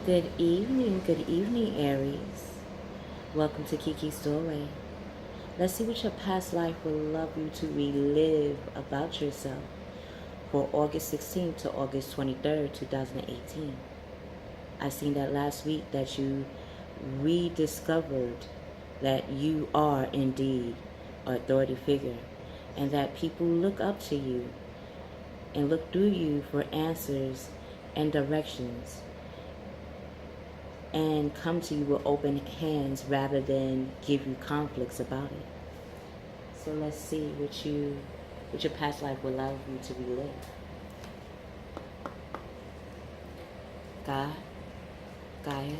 Good evening, Aries. Welcome to Kiki's Doorway. Let's see what your past life will love you to relive about yourself for August 16th to August 23rd, 2018. I seen that last week that you rediscovered that you are indeed an authority figure and that people look up to you and look through you for answers and directions and come to you with open hands rather than give you conflicts about it. So let's see what your past life will allow you to relive. God, Gaia,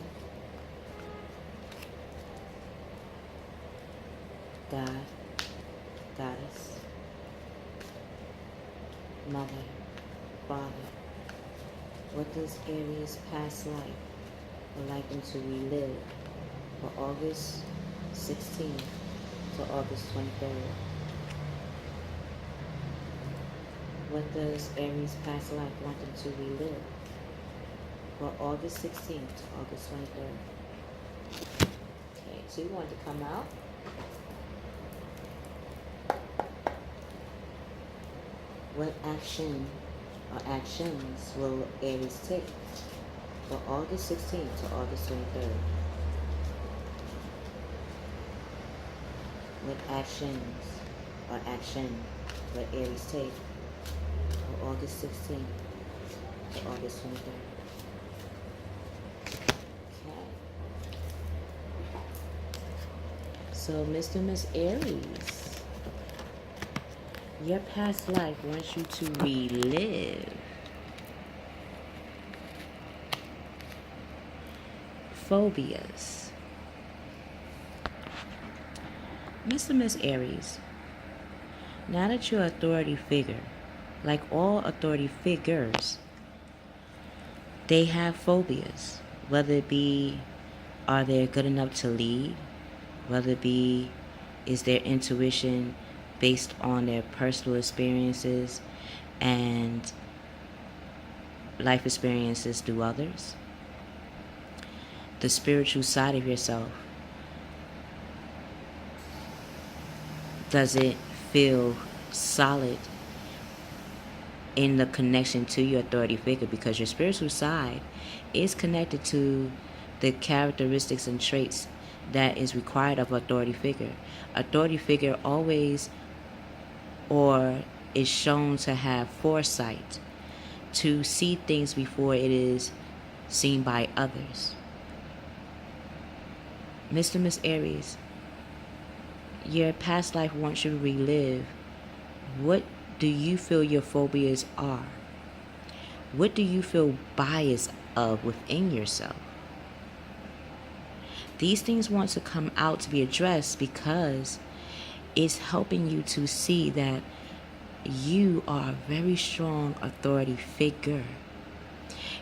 God, Goddess, Mother, Father. What does Aries' past life would like them to relive for August 16th to August 23rd? What does Aries' past life want them to relive for August 16th to August 23rd? Okay, so you want to come out. What action or actions will Aries take for August 16th to August 23rd? What actions or action will Aries take for August 16th to August 23rd? Okay. So, Mr. Miss Aries, your past life wants you to relive phobias. Mr. Miss Aries, now that you're an authority figure, like all authority figures, they have phobias. Whether it be, are they good enough to lead? Whether it be, is their intuition based on their personal experiences and life experiences through others? The spiritual side of yourself, does it feel solid in the connection to your authority figure? Because your spiritual side is connected to the characteristics and traits that is required of authority figure. Authority figure always or is shown to have foresight, to see things before it is seen by others. Mr. Miss Aries, your past life wants you to relive. What do you feel your phobias are? What do you feel bias of within yourself? These things want to come out to be addressed because it's helping you to see that you are a very strong authority figure.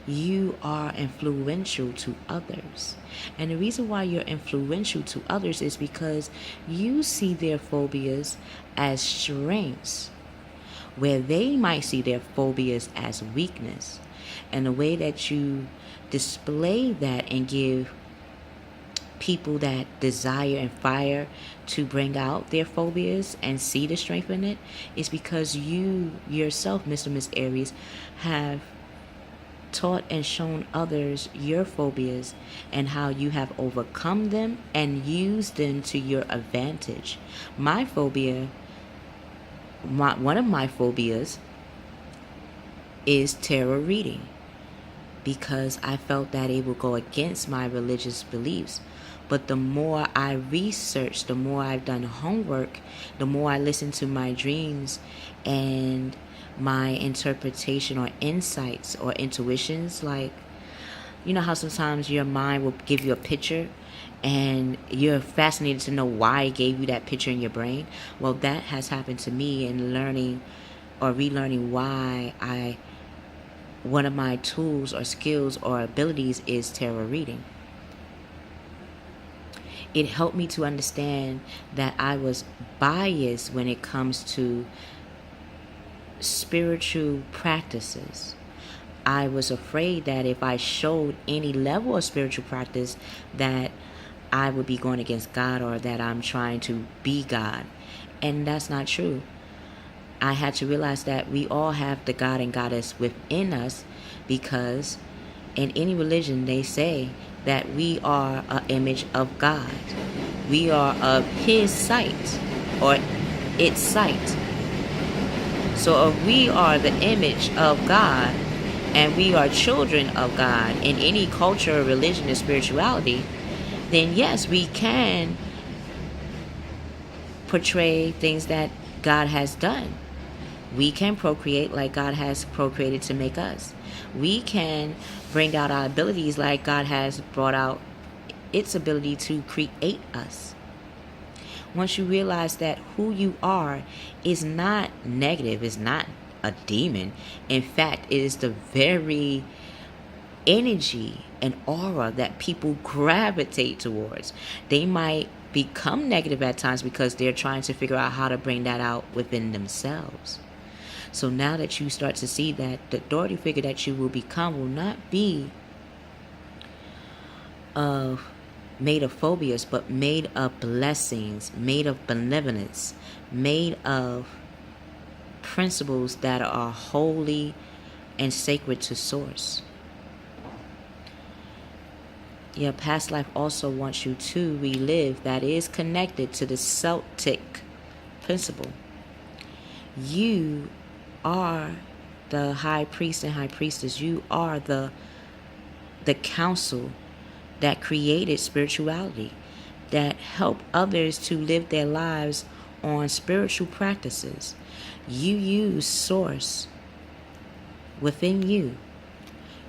You are influential to others. And the reason why you're influential to others is because you see their phobias as strengths, where they might see their phobias as weakness. And the way that you display that and give people that desire and fire to bring out their phobias and see the strength in it is because you yourself, Mr. Miss Aries, have taught and shown others your phobias and how you have overcome them and used them to your advantage. My phobia, one of my phobias is tarot reading, because I felt that it would go against my religious beliefs. But the more I research, the more I've done homework, the more I listen to my dreams and my interpretation or insights or intuitions. Like, you know how sometimes your mind will give you a picture and you're fascinated to know why it gave you that picture in your brain? Well, that has happened to me in learning or relearning why one of my tools or skills or abilities is tarot reading. It helped me to understand that I was biased when it comes to spiritual practices. I was afraid that if I showed any level of spiritual practice, that I would be going against God, or that I'm trying to be God. And that's not true. I had to realize that we all have the God and Goddess within us, because in any religion they say that we are an image of God. We are of His sight, or its sight. So if we are the image of God, and we are children of God in any culture, religion, or spirituality, then yes, we can portray things that God has done. We can procreate like God has procreated to make us. We can bring out our abilities like God has brought out its ability to create us. Once you realize that who you are is not negative, is not a demon. In fact, it is the very energy and aura that people gravitate towards. They might become negative at times because they're trying to figure out how to bring that out within themselves. So now that you start to see that the authority figure that you will become will not be made of phobias, but made of blessings, made of benevolence, made of principles that are holy and sacred to source. Your past life also wants you to relive, that is connected to the Celtic principle. You are the high priest and high priestess. You are the council that created spirituality, that help others to live their lives on spiritual practices. You use source within you.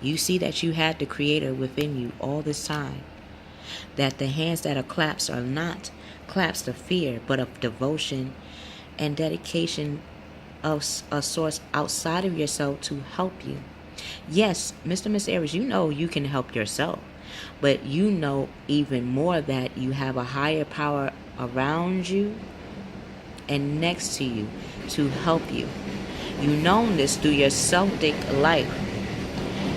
You see that you had the Creator within you all this time. That the hands that are claps are not claps of fear, but of devotion and dedication of a source outside of yourself to help you. Yes, Mr. Mrs Aries, you know you can help yourself, but you know even more that you have a higher power around you and next to you to help you. You've known this through your Celtic life.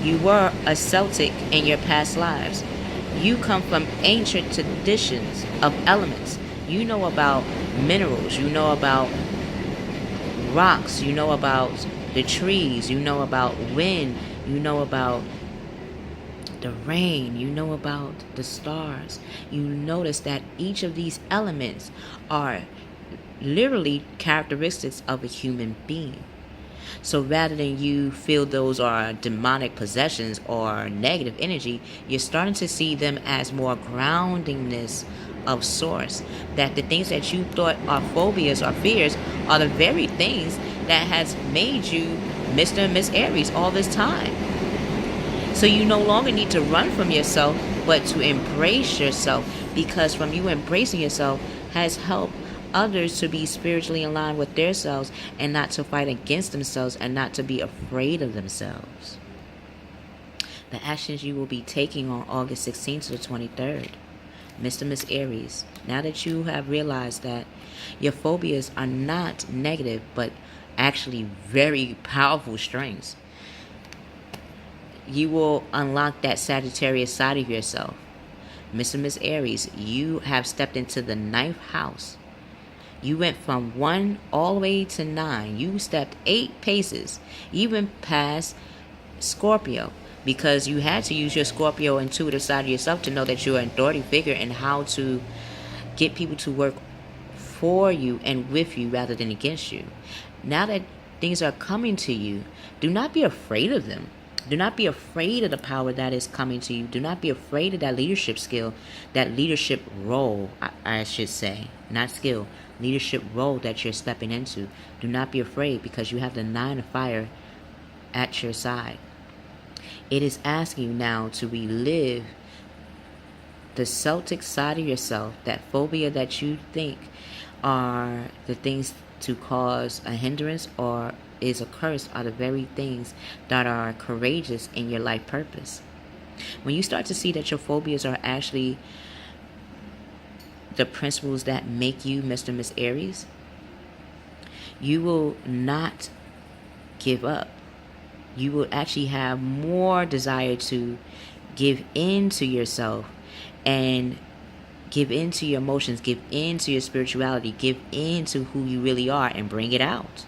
You were a Celtic in your past lives. You come from ancient traditions of elements. You know about minerals. You know about rocks. You know about the trees. You know about wind. You know about the rain. You know about the stars. You notice that each of these elements are literally characteristics of a human being. So rather than you feel those are demonic possessions or negative energy, you're starting to see them as more groundingness of source. That the things that you thought are phobias or fears are the very things that has made you Mr. and Miss Aries all this time. So you no longer need to run from yourself, but to embrace yourself, because from you embracing yourself has helped others to be spiritually in line with themselves and not to fight against themselves and not to be afraid of themselves. The actions you will be taking on August 16th to the 23rd. Mr. Miss Aries, now that you have realized that your phobias are not negative but actually very powerful strengths, you will unlock that Sagittarius side of yourself. Mr. Miss Aries, you have stepped into the 9th house. You went from 1 all the way to 9. You stepped 8 paces. You went past Scorpio, because you had to use your Scorpio intuitive side of yourself to know that you're an authority figure and how to get people to work for you and with you rather than against you. Now that things are coming to you, do not be afraid of them. Do not be afraid of the power that is coming to you. Do not be afraid of that leadership skill, that leadership role, I should say, not skill, leadership role that you're stepping into. Do not be afraid, because you have the 9 of fire at your side. It is asking you now to relive the Celtic side of yourself, that phobia that you think are the things to cause a hindrance or is a curse, are the very things that are courageous in your life purpose. When you start to see that your phobias are actually the principles that make you Mr. Miss Aries, you will not give up. You will actually have more desire to give in to yourself and give in to your emotions, give in to your spirituality, give in to who you really are and bring it out.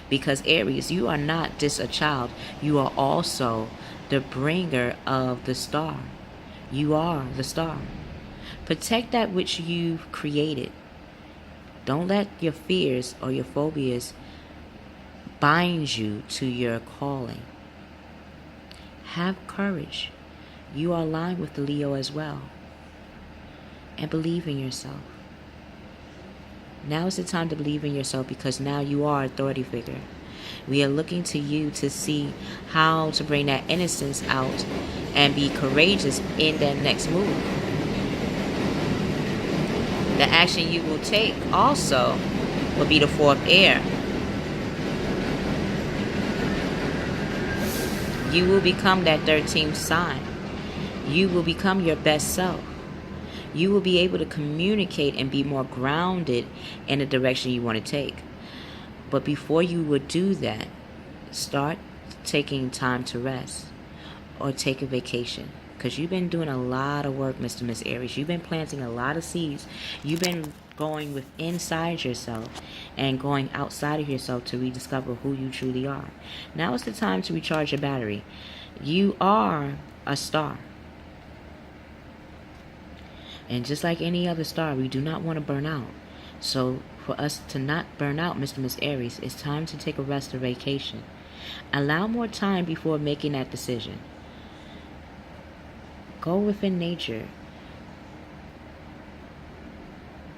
Because Aries, you are not just a child. You are also the bringer of the star. You are the star. Protect that which you've created. Don't let your fears or your phobias bind you to your calling. Have courage. You are aligned with the Leo as well. And believe in yourself. Now is the time to believe in yourself, because now you are an authority figure. We are looking to you to see how to bring that innocence out and be courageous in that next move. The action you will take also will be the fourth air. You will become that 13th sign. You will become your best self. You will be able to communicate and be more grounded in the direction you want to take. But before you would do that, start taking time to rest or take a vacation. Because you've been doing a lot of work, Mr. Miss Aries. You've been planting a lot of seeds. You've been going with inside yourself and going outside of yourself to rediscover who you truly are. Now is the time to recharge your battery. You are a star. And just like any other star, we do not want to burn out. So for us to not burn out, Mr. Miss Aries, it's time to take a rest or vacation. Allow more time before making that decision. Go within nature.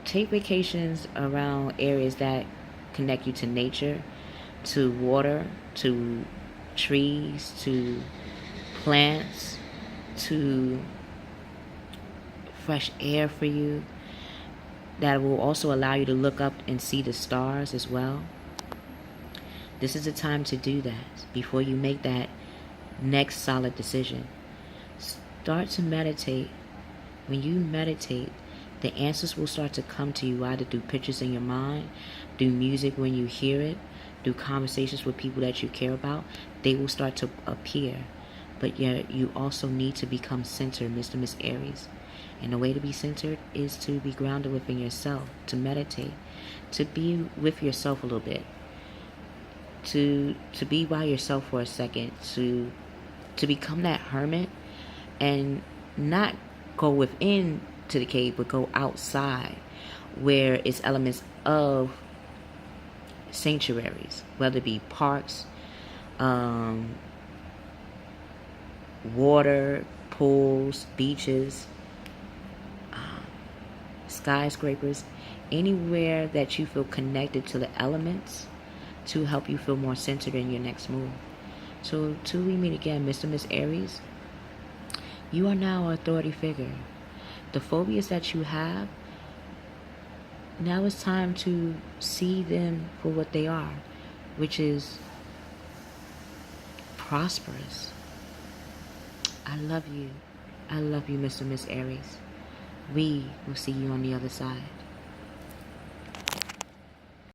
Take vacations around areas that connect you to nature, to water, to trees, to plants, to fresh air for you. That will also allow you to look up and see the stars as well. This is the time to do that before you make that next solid decision. Start to meditate. When you meditate, the answers will start to come to you either through pictures in your mind, through music when you hear it, through conversations with people that you care about. They will start to appear. But you also need to become centered, Mr. Miss Aries. And the way to be centered is to be grounded within yourself, to meditate, to be with yourself a little bit, to be by yourself for a second, to become that hermit and not go within to the cave, but go outside where it's elements of sanctuaries, whether it be parks, water, pools, beaches, skyscrapers, anywhere that you feel connected to the elements to help you feel more centered in your next move. So till we meet again, Mr. Miss Aries, you are now an authority figure. The phobias that you have, now it's time to see them for what they are, which is prosperous. I love you. I love you, Mr. Miss Aries. We will see you on the other side.